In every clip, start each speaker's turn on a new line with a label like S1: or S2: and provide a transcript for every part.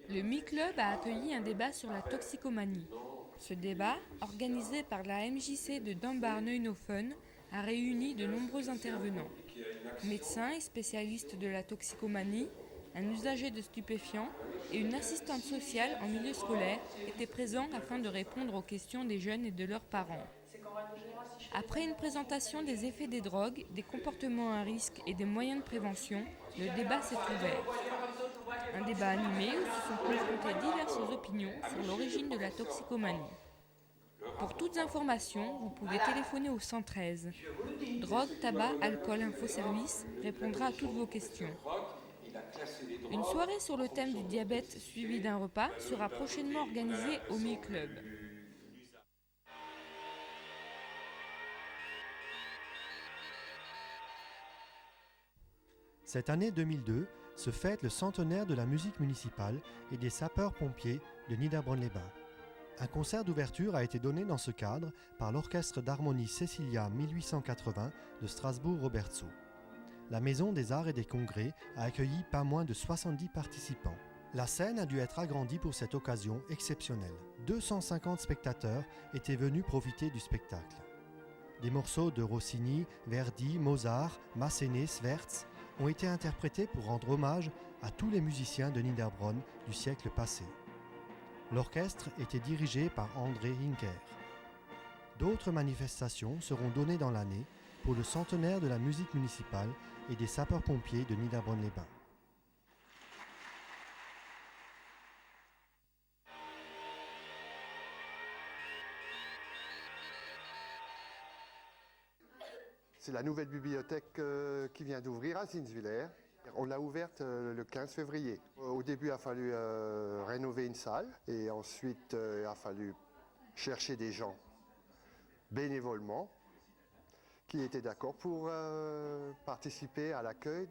S1: Le Mi-Club a accueilli un débat sur la toxicomanie. Ce débat, organisé par la MJC de Dunbar-Neuenhofen, a réuni de nombreux intervenants. Médecins et spécialistes de la toxicomanie, un usager de stupéfiants et une assistante sociale en milieu scolaire étaient présents afin de répondre aux questions des jeunes et de leurs parents. Après une présentation des effets des drogues, des comportements à risque et des moyens de prévention, le débat s'est ouvert. Un débat animé où se sont confrontées diverses opinions sur l'origine de la toxicomanie. Pour toutes informations, vous pouvez téléphoner au 113. Drogue, tabac, alcool, infoservice répondra à toutes vos questions. Une soirée sur le thème du diabète suivie d'un repas sera prochainement organisée au Mi-Club.
S2: Cette année 2002 se fête le centenaire de la musique municipale et des sapeurs-pompiers de Niederbronn-les-Bains. Un concert d'ouverture a été donné dans ce cadre par l'Orchestre d'harmonie Cecilia 1880 de Strasbourg-Robertsau. La Maison des Arts et des Congrès a accueilli pas moins de 70 participants. La scène a dû être agrandie pour cette occasion exceptionnelle. 250 spectateurs étaient venus profiter du spectacle. Des morceaux de Rossini, Verdi, Mozart, Massenet, Swerts ont été interprétés pour rendre hommage à tous les musiciens de Niederbronn du siècle passé. L'orchestre était dirigé par André Hinker. D'autres manifestations seront données dans l'année pour le centenaire de la musique municipale et des sapeurs-pompiers de Niederbronn-les-Bains.
S3: C'est la nouvelle bibliothèque qui vient d'ouvrir à Zinswiller. On l'a ouverte le 15 février. Au début, il a fallu rénover une salle et ensuite, il a fallu chercher des gens bénévolement qui étaient d'accord pour participer à l'accueil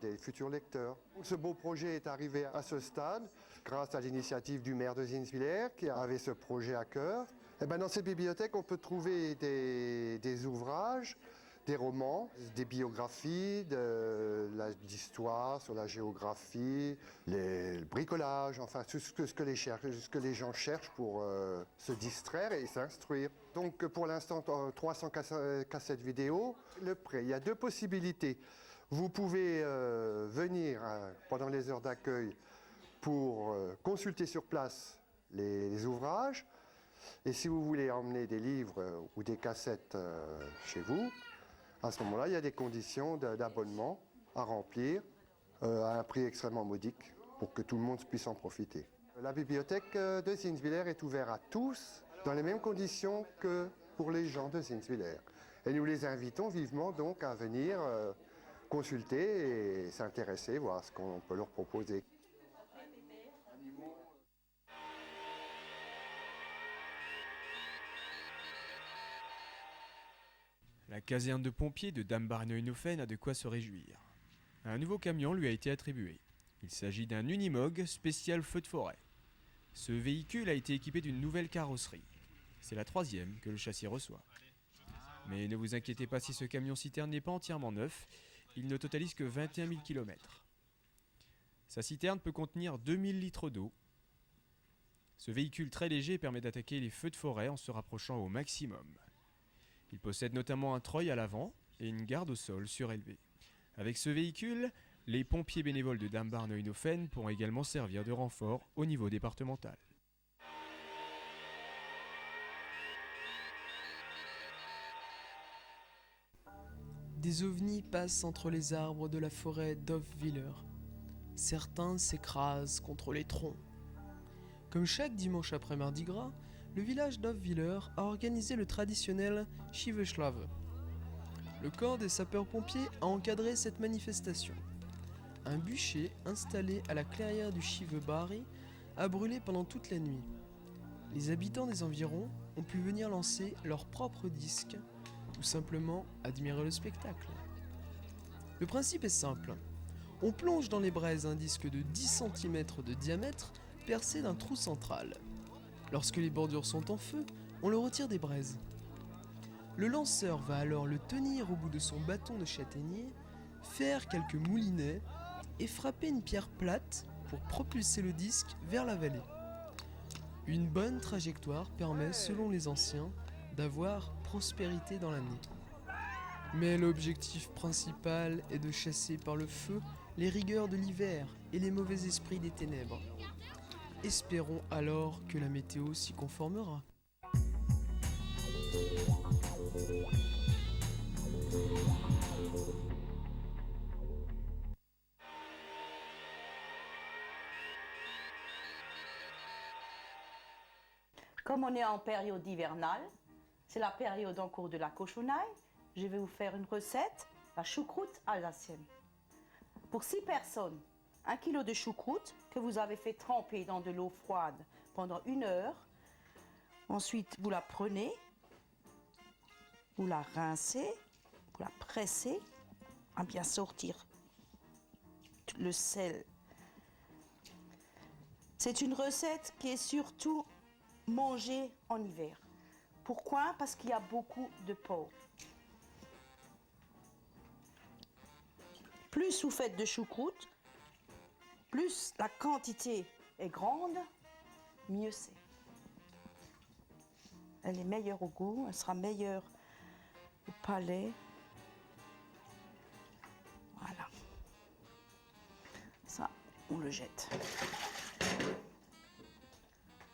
S3: des futurs lecteurs. Ce beau projet est arrivé à ce stade grâce à l'initiative du maire de Zinswiller qui avait ce projet à cœur. Et ben, dans cette bibliothèque, on peut trouver des ouvrages, des romans, des biographies, d'histoire sur la géographie, le bricolage, enfin tout ce que les gens cherchent pour se distraire et s'instruire. Donc pour l'instant, 300 cassettes vidéo. Le prêt, il y a deux possibilités. Vous pouvez venir pendant les heures d'accueil pour consulter sur place les ouvrages. Et si vous voulez emmener des livres ou des cassettes chez vous, à ce moment-là, il y a des conditions d'abonnement à remplir à un prix extrêmement modique pour que tout le monde puisse en profiter. La bibliothèque de Zinswiller est ouverte à tous dans les mêmes conditions que pour les gens de Zinswiller. Et nous les invitons vivement donc à venir consulter et s'intéresser, voir ce qu'on peut leur proposer.
S4: La caserne de pompiers de Dunbar-Neuenhofen a de quoi se réjouir. Un nouveau camion lui a été attribué. Il s'agit d'un Unimog spécial feu de forêt. Ce véhicule a été équipé d'une nouvelle carrosserie. C'est la troisième que le châssis reçoit. Mais ne vous inquiétez pas si ce camion-citerne n'est pas entièrement neuf, il ne totalise que 21 000 km. Sa citerne peut contenir 2000 litres d'eau. Ce véhicule très léger permet d'attaquer les feux de forêt en se rapprochant au maximum. Il possède notamment un treuil à l'avant et une garde au sol surélevée. Avec ce véhicule, les pompiers bénévoles de Dunbar-Neuenhofen pourront également servir de renfort au niveau départemental.
S5: Des ovnis passent entre les arbres de la forêt d'Hofwiller. Certains s'écrasent contre les troncs. Comme chaque dimanche après Mardi Gras, le village d'Hofwiller a organisé le traditionnel Schieveschlave. Le corps des sapeurs-pompiers a encadré cette manifestation. Un bûcher installé à la clairière du Schievebari a brûlé pendant toute la nuit. Les habitants des environs ont pu venir lancer leurs propres disques ou simplement admirer le spectacle. Le principe est simple. On plonge dans les braises un disque de 10 cm de diamètre percé d'un trou central. Lorsque les bordures sont en feu, on le retire des braises. Le lanceur va alors le tenir au bout de son bâton de châtaignier, faire quelques moulinets et frapper une pierre plate pour propulser le disque vers la vallée. Une bonne trajectoire permet, selon les anciens, d'avoir prospérité dans l'année. Mais l'objectif principal est de chasser par le feu les rigueurs de l'hiver et les mauvais esprits des ténèbres. Espérons alors que la météo s'y conformera.
S6: Comme on est en période hivernale, c'est la période en cours de la cochonaille, je vais vous faire une recette, la choucroute alsacienne. Pour 6 personnes, 1 kg de choucroute que vous avez fait tremper dans de l'eau froide pendant 1 heure. Ensuite, vous la prenez, vous la rincez, vous la pressez à bien sortir le sel. C'est une recette qui est surtout mangée en hiver. Pourquoi? Parce qu'il y a beaucoup de porc. Plus vous faites de choucroute, plus la quantité est grande, mieux c'est. Elle est meilleure au goût, elle sera meilleure au palais. Voilà. Ça, on le jette.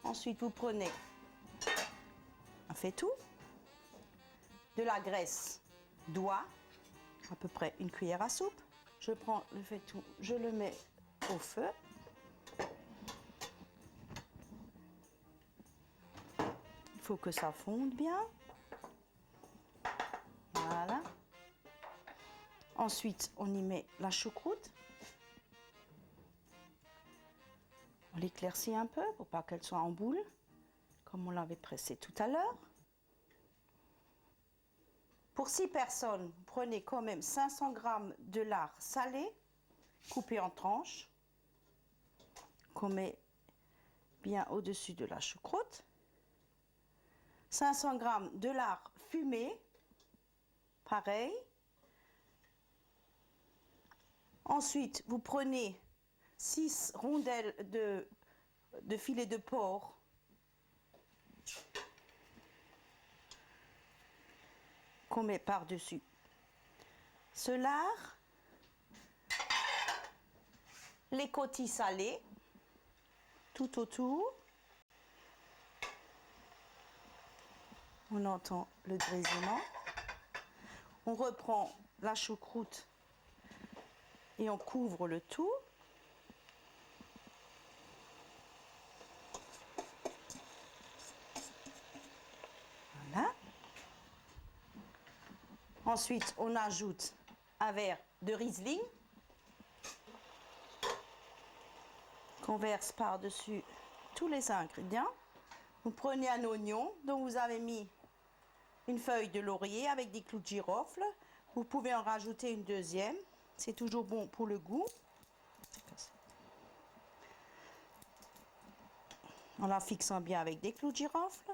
S6: Ensuite, vous prenez un faitout, de la graisse d'oie, à peu près 1 cuillère à soupe. Je prends le faitout, je le mets au feu. Il faut que ça fonde bien. Voilà. Ensuite, on y met la choucroute. On l'éclaircit un peu pour pas qu'elle soit en boule, comme on l'avait pressé tout à l'heure. Pour 6 personnes, prenez quand même 500 g de lard salé, coupé en tranches, qu'on met bien au-dessus de la choucroute. 500 g de lard fumé, pareil. Ensuite, vous prenez 6 rondelles de filet de porc qu'on met par-dessus ce lard, les cottis salés tout autour. On entend le grésillement. On reprend la choucroute et on couvre le tout. Voilà. Ensuite, on ajoute un verre de Riesling qu'on verse par-dessus tous les ingrédients. Vous prenez un oignon dont vous avez mis une feuille de laurier avec des clous de girofle. Vous pouvez en rajouter une deuxième. C'est toujours bon pour le goût. En la fixant bien avec des clous de girofle.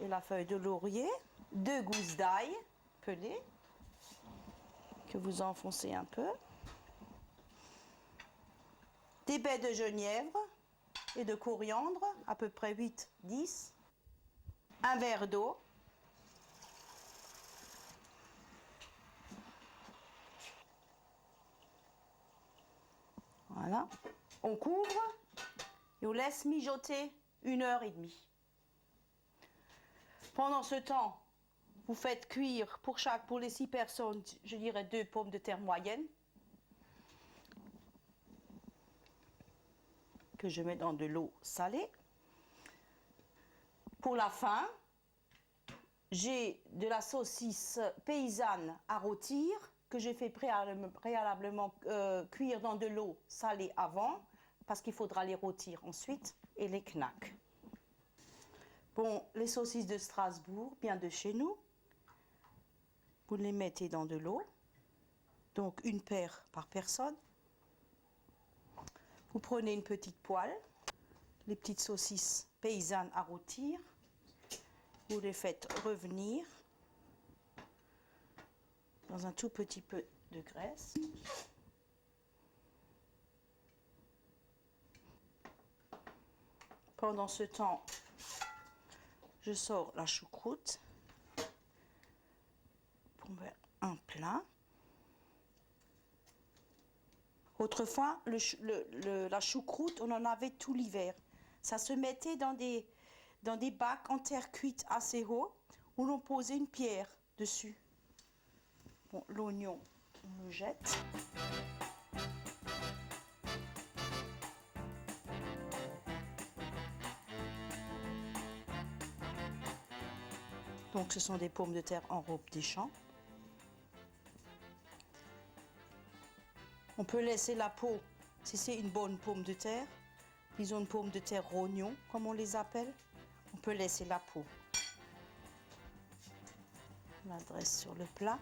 S6: Et la feuille de laurier. 2 gousses d'ail pelées que vous enfoncez un peu. Des baies de genièvre et de coriandre, à peu près 8-10. Un verre d'eau. Voilà. On couvre et on laisse mijoter 1h30. Pendant ce temps, vous faites cuire pour les 6 personnes, je dirais 2 pommes de terre moyennes que je mets dans de l'eau salée. Pour la fin, j'ai de la saucisse paysanne à rôtir que j'ai fait préalablement cuire dans de l'eau salée avant parce qu'il faudra les rôtir ensuite, et les knacks. Bon, les saucisses de Strasbourg, bien de chez nous, vous les mettez dans de l'eau, donc 1 paire par personne. Vous prenez une petite poêle, les petites saucisses paysannes à rôtir, vous les faites revenir dans un tout petit peu de graisse. Pendant ce temps, je sors la choucroute pour faire un plat. Autrefois, la choucroute, on en avait tout l'hiver. Ça se mettait dans des bacs en terre cuite assez haut où l'on posait une pierre dessus. Bon, l'oignon, on le jette. Donc ce sont des pommes de terre en robe des champs. On peut laisser la peau si c'est une bonne pomme de terre. Disons une pomme de terre rognon, comme on les appelle. On peut laisser la peau. On la dresse sur le plat.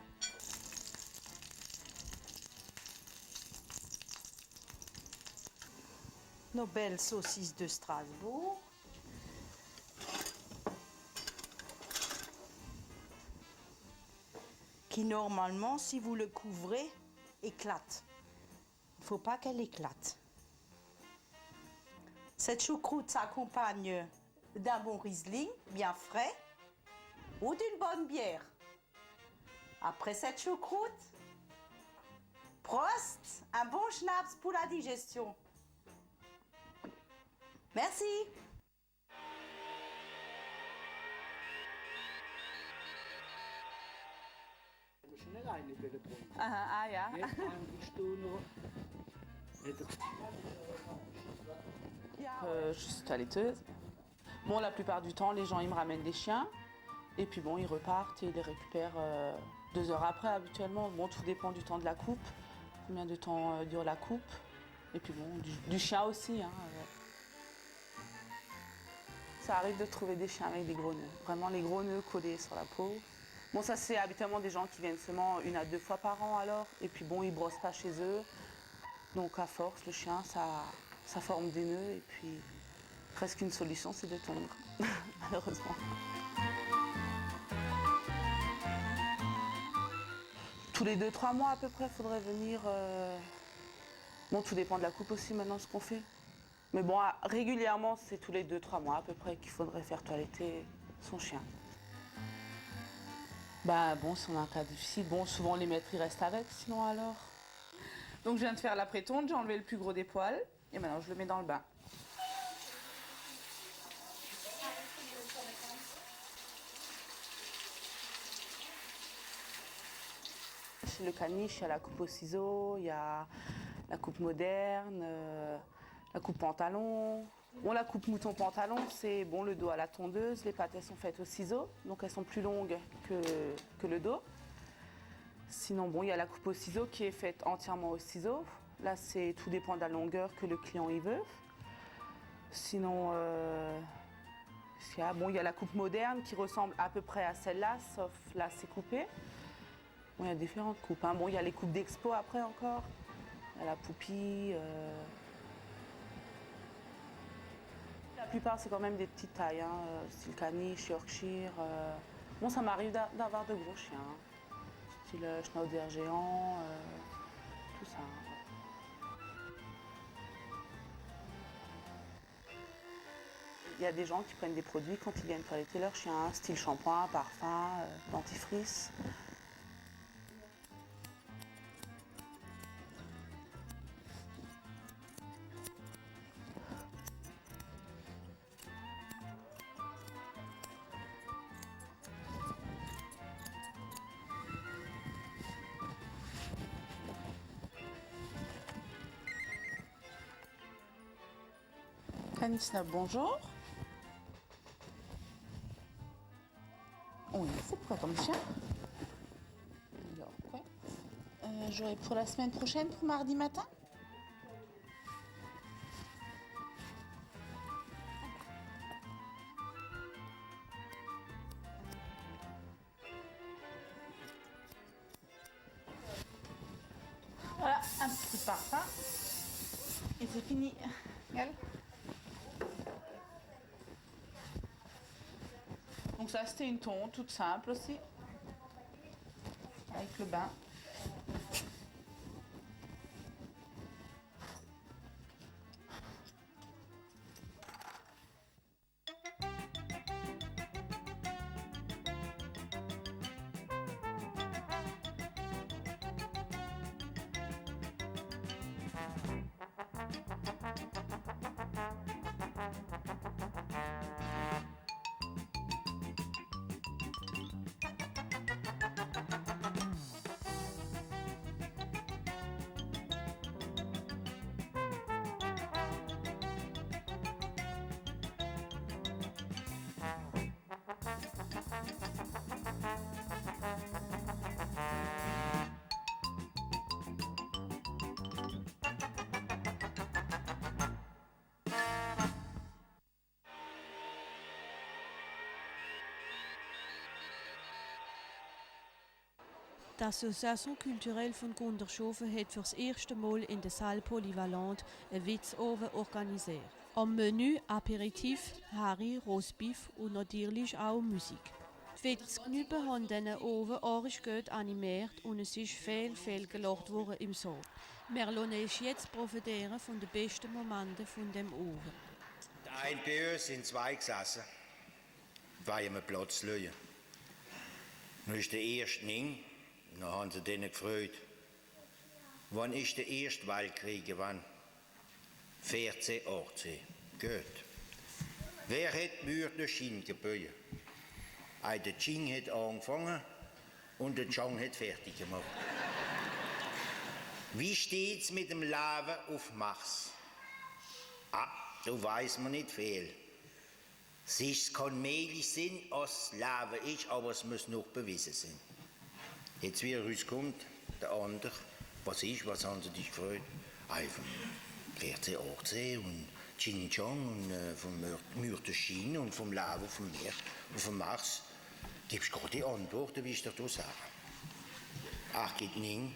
S6: Nos belles saucisses de Strasbourg. Qui normalement, si vous le couvrez, éclate. Il ne faut pas qu'elle éclate. Cette choucroute s'accompagne d'un bon Riesling, bien frais, ou d'une bonne bière. Après cette choucroute, Prost, un bon schnapps pour la digestion. Merci. Ah ja.
S7: Je suis toiletteuse. Bon, la plupart du temps, les gens, ils me ramènent des chiens. Et puis bon, ils repartent et ils les récupèrent 2 heures après, habituellement. Bon, tout dépend du temps de la coupe. Combien de temps dure la coupe. Et puis bon, du chien aussi. Hein. Ça arrive de trouver des chiens avec des gros nœuds. Vraiment, les gros nœuds collés sur la peau. Bon, ça, c'est habituellement des gens qui viennent seulement 1 à 2 fois par an, alors. Et puis bon, ils brossent pas chez eux. Donc, à force, le chien, ça forme des nœuds. Et puis, presque une solution, c'est de tondre, malheureusement. Tous les 2-3 mois, à peu près, il faudrait venir... Bon, tout dépend de la coupe aussi, maintenant, ce qu'on fait. Mais bon, régulièrement, c'est tous les 2-3 mois, à peu près, qu'il faudrait faire toiletter son chien. Bah bon, si on a un cas difficile, bon, souvent les maîtres ils restent avec, sinon alors. Donc je viens de faire la pré-tonte, j'ai enlevé le plus gros des poils et maintenant je le mets dans le bain. Chez le caniche, il y a la coupe au ciseau, il y a la coupe moderne, la coupe pantalon. Bon, la coupe mouton pantalon, c'est bon, le dos à la tondeuse, les pattes elles sont faites au ciseau, donc elles sont plus longues que le dos. Sinon, bon, il y a la coupe au ciseau qui est faite entièrement au ciseau. Là, tout dépend de la longueur que le client y veut. Sinon, il y a la coupe moderne qui ressemble à peu près à celle-là, sauf là, c'est coupé. Bon, il y a différentes coupes. Hein. Bon, il y a les coupes d'expo après encore. Il y a la poupille. La plupart, c'est quand même des petites tailles, hein, style caniche, Yorkshire. Bon, ça m'arrive d'avoir de gros chiens, hein, style Schnauzer géant, tout ça. Il y a des gens qui prennent des produits quand ils viennent toiletter leur chien, hein, style shampoing, parfum, dentifrice. Anisna, bonjour. Oui, c'est quoi comme chien? Alors, ouais. J'aurai pour la semaine prochaine, pour mardi matin. Voilà, un petit coup de parfum. Et c'est fini. Regarde. Donc ça, c'était une tonte toute simple aussi, avec le bain.
S8: Die Association culturelle von Gundershofen hat für das erste Mal in der Salle Polyvalente einen Witzofen organisiert. Am Menü Aperitif, Harry, Rostbeef und natürlich auch Musik. Die Witzknüppe haben diesen Ofen arisch gut animiert und es ist viel gelacht worden im Saal. Wir lassen uns jetzt profitieren von den besten Momenten von dem Ofen.
S9: Ein bei uns sind zwei gesessen, weil wir Platz lassen. Nun ist der erste Ning, dann haben sie denen gefreut. Wann ist der erste Weltkrieg? Wann? 1418. Gut. Wer hat Mühe durch China gebaut? Der Qing hat angefangen und der Zhang hat fertig gemacht. Wie steht's mit dem Leben auf Mars? Da weiß man nicht viel. Es kann möglich sein, dass das Leben ist, aber es muss noch bewiesen sein. Jetzt wie rauskommt, der andere, was haben sie dich gefreut? Vom 1418 und Xinjiang und vom Mur de Chine und vom Leben auf dem Meer und vom Mars. Gibst du gerade die Antworten, wie ich dir sagen? Geht nicht.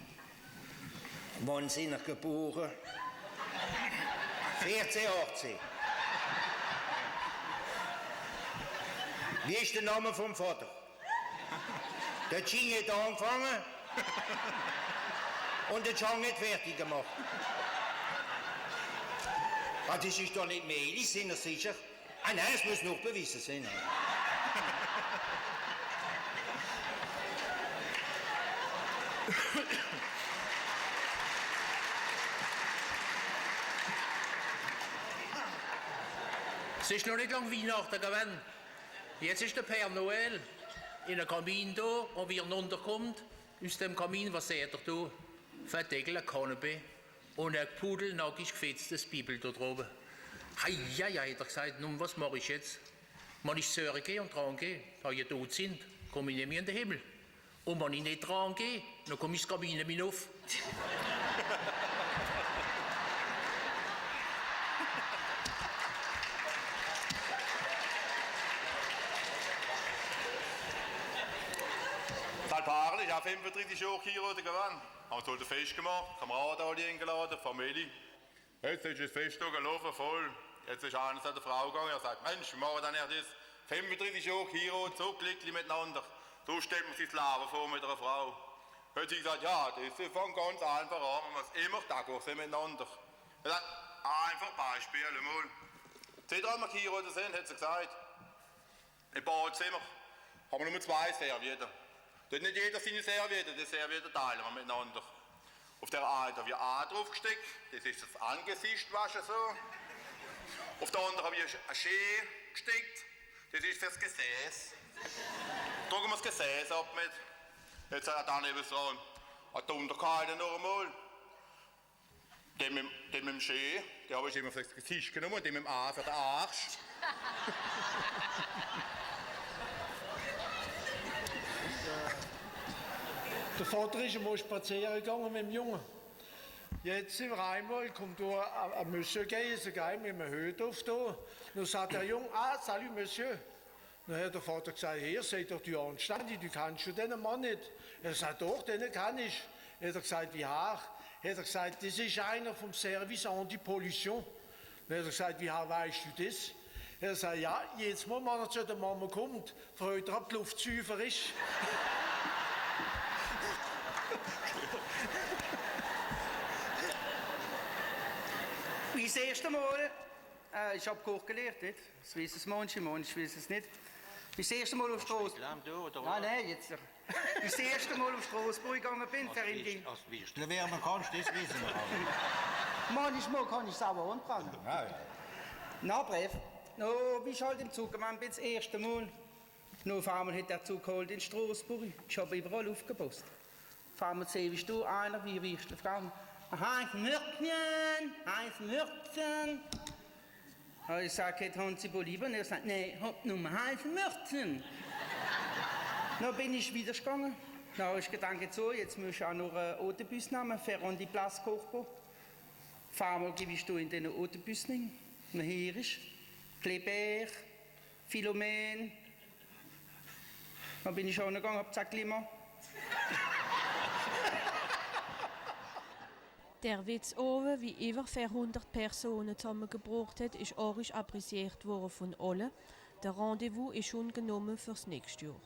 S9: Wann sind wir geboren? 1418. Wie ist der Name vom Vater? Der Qing hat angefangen und der Zhang hat fertig gemacht. Das ist doch nicht möglich, sind Sie sicher? Nein, es muss noch bewiesen sein.
S10: Es ist noch nicht lang Weihnachten gewesen. Jetzt ist der Père Noël in einem Kamin da und wie er runterkommt, aus dem Kamin, was seht ihr da? Verdeckel, ein Kanapee und ein pudelnackig gefetztes Bibel da droben. Hat er gesagt, nun, was mache ich jetzt? Wenn ich Söhre gehe und dran gehe, da ihr tot sind, komme ich nicht mehr in den Himmel. Und wenn ich nicht dran gehe, dann komme ich das Kabine mit auf.
S11: Parli, ich habe 35 Jahre geheiratet gewonnen. Haben so ein Fest gemacht, Kameraden alle eingeladen, Familie. Jetzt ist das Fest gelaufen, voll. Jetzt ist einer zu der Frau gegangen und sagt, Mensch, wir machen dann ja das 35 Jahre geheiratet, so glücklich miteinander. So stellt man sich das Leben vor mit einer Frau. Hat sie gesagt, ja, das ist von ganz einfach an, man muss immer d'accord sein miteinander. Er sagt, einfach Beispiel mal. Seitdem wir geheiratet sind, hat sie gesagt, im Badezimmer haben wir nur 2 Servietten. Dort nicht jeder seine Serviette, die Serviette teilen wir miteinander. Auf der einen habe ich A draufgesteckt, das ist das Angesicht waschen so. Auf der anderen habe ich ein Schee gesteckt, das ist fürs Gesäß. Drücken wir das Gesäß ab mit. Jetzt hat er daneben dran. Hat der Unterkeile noch einmal. Den mit dem Schee, den habe ich immer für das Gesicht genommen und den mit dem A für den Arsch.
S12: Der Vater ist einmal spazieren gegangen mit dem Jungen. Jetzt sind wir einmal, kommt da ein Monsieur gehen, so geil mit einem Höhenduft da. Dann sagt der Junge, salut Monsieur. Dann hat der Vater gesagt, hier, sei doch du anständig, du kannst schon diesen Mann nicht. Er sagt, doch, den kann ich. Hat er gesagt, wie hoch? Hat er gesagt, das ist einer vom Service Anti-Pollution. Dann hat er gesagt, wie hoch weißt du das? Er sagt, ja, jetzt Mal, wenn er zu der Mama kommt, freut er, ob die Luft sauber ist.
S13: Wie das erste Mal, ich habe Koch gelernt, nicht? Das wissen es manche wissen es nicht. Wie das erste Mal auf Straßburg. Nein, jetzt. Wie das erste Mal auf Straßburg gegangen bin,
S9: Wer man kannst, das wissen wir auch.
S13: Manchmal kann ich sauber anfangen. Na, Brief. No, wie ich halt im Zug gegangen bin, das erste Mal. Nur auf einmal hat der Zug geholt in Straßburg. Ich habe überall aufgepasst. Auf einmal sehe ich du einer, wie wirst du Frau? Heinz Mürzen. Ich sage, haben Sie wohl lieber? Und er sagt, nein, hab nur Heinz Mürzen. Dann bin ich wieder gegangen. Dann habe ich gedacht, so, jetzt muss ich auch noch einen Autobus nehmen, Ferrand die Place Kochbo. Auf einmal gebe ich in den Autobus rein. Und hier ist Kleber, Philomen. Dann bin ich auch gegangen, habe gesagt, Klima.
S8: Der Witzoven, wie über 400 Personen zusammengebracht hat, ist auch appréciert worden von allen. Der Rendezvous ist schon genommen fürs nächste Jahr.